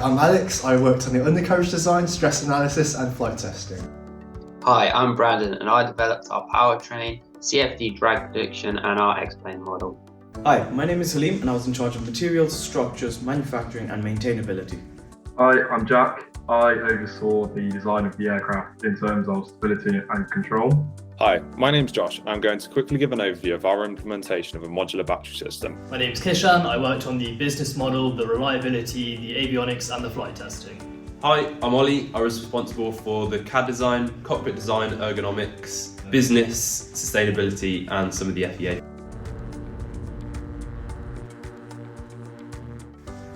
I'm Alex. I worked on the undercarriage design, stress analysis and flight testing. Hi, I'm Brandon and I developed our powertrain, CFD drag prediction and our X-plane model. Hi, my name is Halim and I was in charge of materials, structures, manufacturing and maintainability. Hi, I'm Jack. I oversaw the design of the aircraft in terms of stability and control. Hi, my name's Josh. I'm going to quickly give an overview of our implementation of a modular battery system. My name's Kishan. I worked on the business model, the reliability, the avionics and the flight testing. Hi, I'm Ollie. I was responsible for the CAD design, cockpit design, ergonomics, business, sustainability and some of the FEA.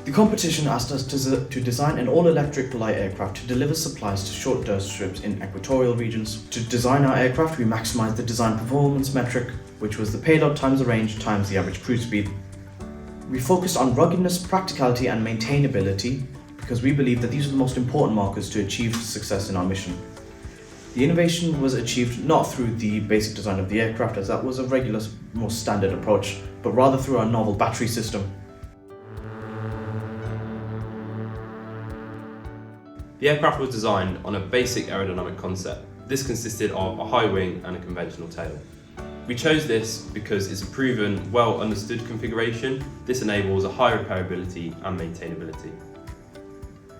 The competition asked us to design an all-electric light aircraft to deliver supplies to short dirt strips in equatorial regions. To design our aircraft, we maximised the design performance metric, which was the payload times the range times the average cruise speed. We focused on ruggedness, practicality and maintainability because we believe that these are the most important markers to achieve success in our mission. The innovation was achieved not through the basic design of the aircraft, as that was a regular, more standard approach, but rather through our novel battery system. The aircraft was designed on a basic aerodynamic concept. This consisted of a high wing and a conventional tail. We chose this because it's a proven, well understood configuration. This enables a high repairability and maintainability.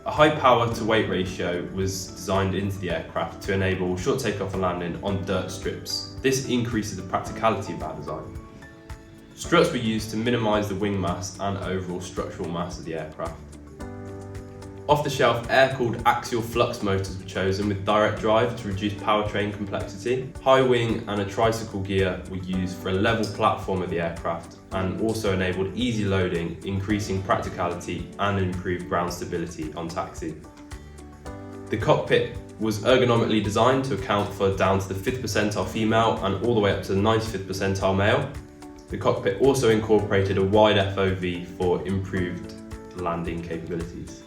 A high power to weight ratio was designed into the aircraft to enable short takeoff and landing on dirt strips. This increases the practicality of our design. Struts were used to minimise the wing mass and overall structural mass of the aircraft. Off-the-shelf air-cooled axial flux motors were chosen with direct drive to reduce powertrain complexity. High wing and a tricycle gear were used for a level platform of the aircraft and also enabled easy loading, increasing practicality and improved ground stability on taxi. The cockpit was ergonomically designed to account for down to the 5th percentile female and all the way up to the 95th percentile male. The cockpit also incorporated a wide FOV for improved landing capabilities.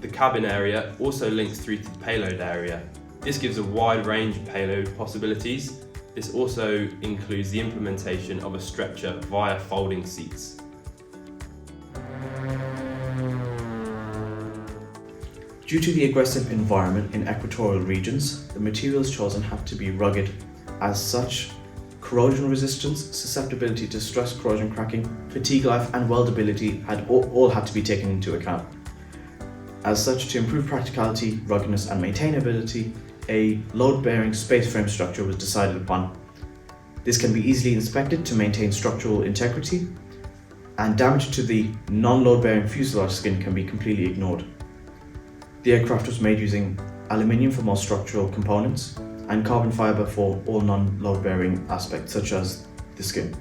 The cabin area also links through to the payload area. This gives a wide range of payload possibilities. This also includes the implementation of a stretcher via folding seats. Due to the aggressive environment in equatorial regions, the materials chosen have to be rugged. As such, corrosion resistance, susceptibility to stress corrosion cracking, fatigue life and weldability all had to be taken into account. As such, to improve practicality, ruggedness and maintainability, a load-bearing space frame structure was decided upon. This can be easily inspected to maintain structural integrity, and damage to the non-load-bearing fuselage skin can be completely ignored. The aircraft was made using aluminium for most structural components and carbon fibre for all non-load-bearing aspects such as the skin.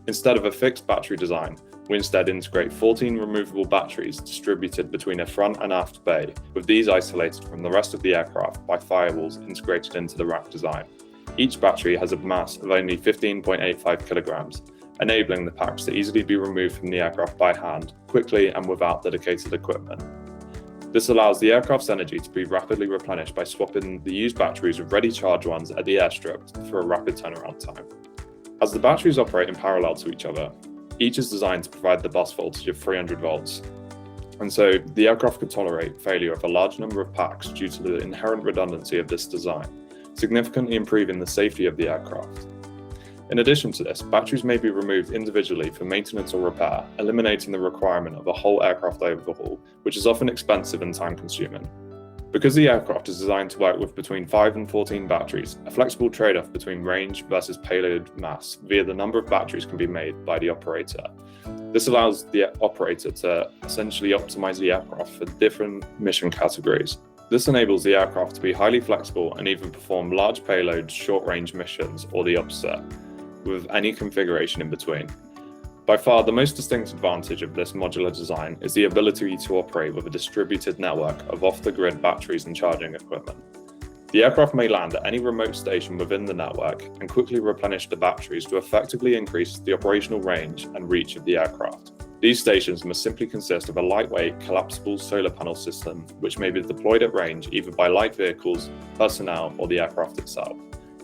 Instead of a fixed battery design, we instead integrate 14 removable batteries distributed between a front and aft bay, with these isolated from the rest of the aircraft by firewalls integrated into the rack design. Each battery has a mass of only 15.85 kilograms, enabling the packs to easily be removed from the aircraft by hand, quickly and without dedicated equipment. This allows the aircraft's energy to be rapidly replenished by swapping the used batteries with ready charge ones at the airstrip for a rapid turnaround time. As the batteries operate in parallel to each other, each is designed to provide the bus voltage of 300 volts, and so the aircraft could tolerate failure of a large number of packs due to the inherent redundancy of this design, significantly improving the safety of the aircraft. In addition to this, batteries may be removed individually for maintenance or repair, eliminating the requirement of a whole aircraft overhaul, which is often expensive and time-consuming. Because the aircraft is designed to work with between 5 and 14 batteries, a flexible trade-off between range versus payload mass via the number of batteries can be made by the operator. This allows the operator to essentially optimize the aircraft for different mission categories. This enables the aircraft to be highly flexible and even perform large payload short-range missions or the opposite, with any configuration in between. By far, the most distinct advantage of this modular design is the ability to operate with a distributed network of off-the-grid batteries and charging equipment. The aircraft may land at any remote station within the network and quickly replenish the batteries to effectively increase the operational range and reach of the aircraft. These stations must simply consist of a lightweight, collapsible solar panel system, which may be deployed at range either by light vehicles, personnel, or the aircraft itself.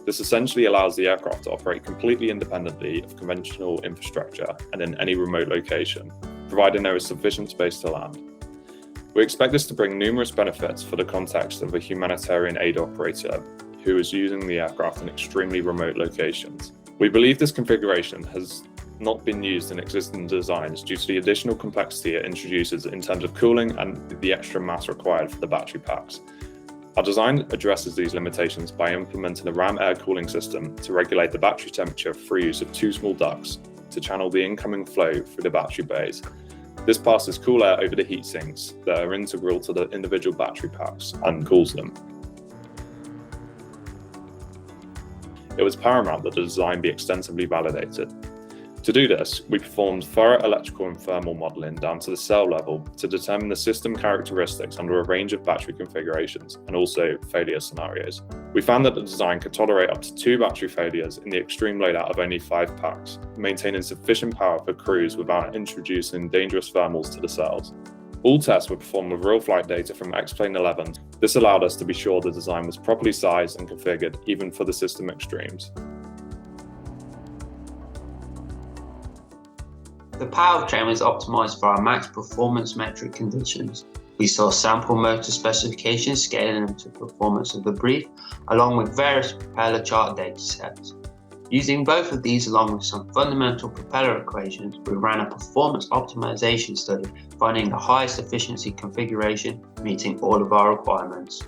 This essentially allows the aircraft to operate completely independently of conventional infrastructure and in any remote location, providing there is sufficient space to land. We expect this to bring numerous benefits for the context of a humanitarian aid operator who is using the aircraft in extremely remote locations. We believe this configuration has not been used in existing designs due to the additional complexity it introduces in terms of cooling and the extra mass required for the battery packs. Our design addresses these limitations by implementing a RAM air cooling system to regulate the battery temperature through use of two small ducts to channel the incoming flow through the battery bays. This passes cool air over the heat sinks that are integral to the individual battery packs and cools them. It was paramount that the design be extensively validated. To do this, we performed thorough electrical and thermal modelling down to the cell level to determine the system characteristics under a range of battery configurations and also failure scenarios. We found that the design could tolerate up to 2 battery failures in the extreme loadout of only 5 packs, maintaining sufficient power for crews without introducing dangerous thermals to the cells. All tests were performed with real flight data from X-Plane 11. This allowed us to be sure the design was properly sized and configured even for the system extremes. The powertrain was optimized for our max performance metric conditions. We saw sample motor specifications scaling them to performance of the brief, along with various propeller chart datasets. Using both of these along with some fundamental propeller equations, we ran a performance optimization study, finding the highest efficiency configuration, meeting all of our requirements.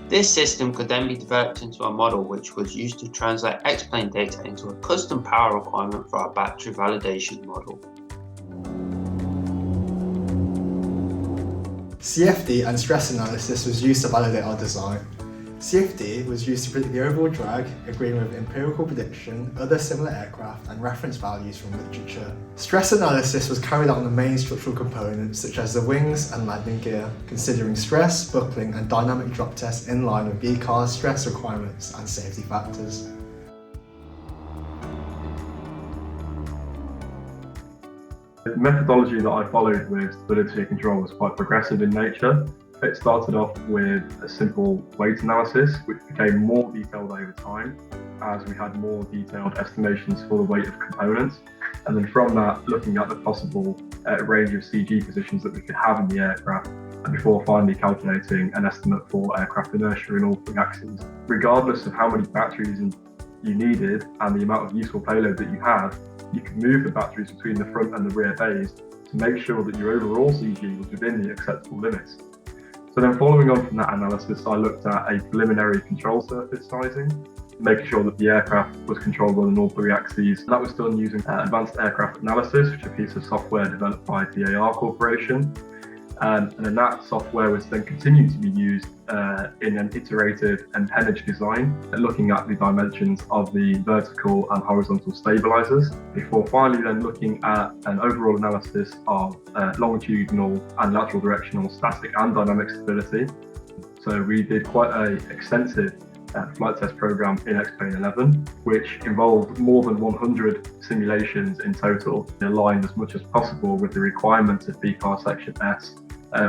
This system could then be developed into a model which was used to translate X-Plane data into a custom power requirement for our battery validation model. CFD and stress analysis was used to validate our design. CFD was used to predict the overall drag, agreeing with empirical prediction, other similar aircraft, and reference values from literature. Stress analysis was carried out on the main structural components such as the wings and landing gear, considering stress, buckling, and dynamic drop tests in line with BCAR's stress requirements and safety factors. The methodology that I followed with stability control was quite progressive in nature. It started off with a simple weight analysis, which became more detailed over time as we had more detailed estimations for the weight of components. And then from that, looking at the possible range of CG positions that we could have in the aircraft, and before finally calculating an estimate for aircraft inertia in all 3 axes. Regardless of how many batteries you needed and the amount of useful payload that you had, you could move the batteries between the front and the rear bays to make sure that your overall CG was within the acceptable limits. So then following on from that analysis, I looked at a preliminary control surface sizing, making sure that the aircraft was controllable on all 3 axes. That was done using advanced aircraft analysis, which is a piece of software developed by DAR Corporation. And then that software was then continued to be used in an iterative empennage design, looking at the dimensions of the vertical and horizontal stabilizers, before finally then looking at an overall analysis of longitudinal and lateral directional static and dynamic stability. So we did quite an extensive flight test program in X-Plane 11, which involved more than 100 simulations in total, aligned as much as possible with the requirements of BCAR Section S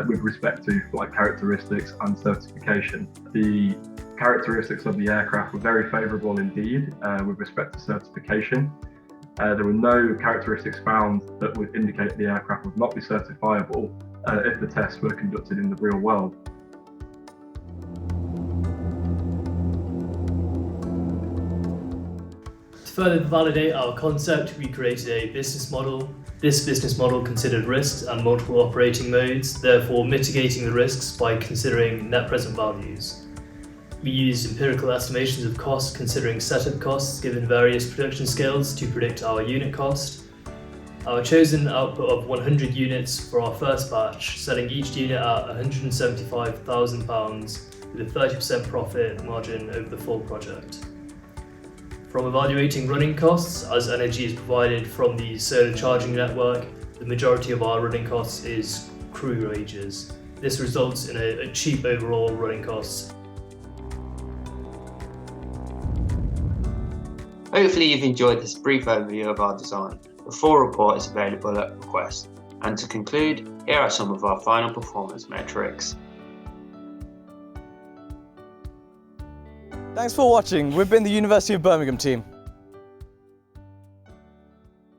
with respect to flight characteristics and certification. The characteristics of the aircraft were very favourable indeed with respect to certification. There were no characteristics found that would indicate the aircraft would not be certifiable if the tests were conducted in the real world. To further validate our concept, we created a business model. This business model considered risks and multiple operating modes, therefore mitigating the risks by considering net present values. We used empirical estimations of cost, considering setup costs given various production scales to predict our unit cost. Our chosen output of 100 units for our first batch, selling each unit at £175,000 with a 30% profit margin over the full project. From evaluating running costs, as energy is provided from the solar charging network, the majority of our running costs is crew wages. This results in a cheap overall running cost. Hopefully you've enjoyed this brief overview of our design. The full report is available at request. And to conclude, here are some of our final performance metrics. Thanks for watching. We've been the University of Birmingham team.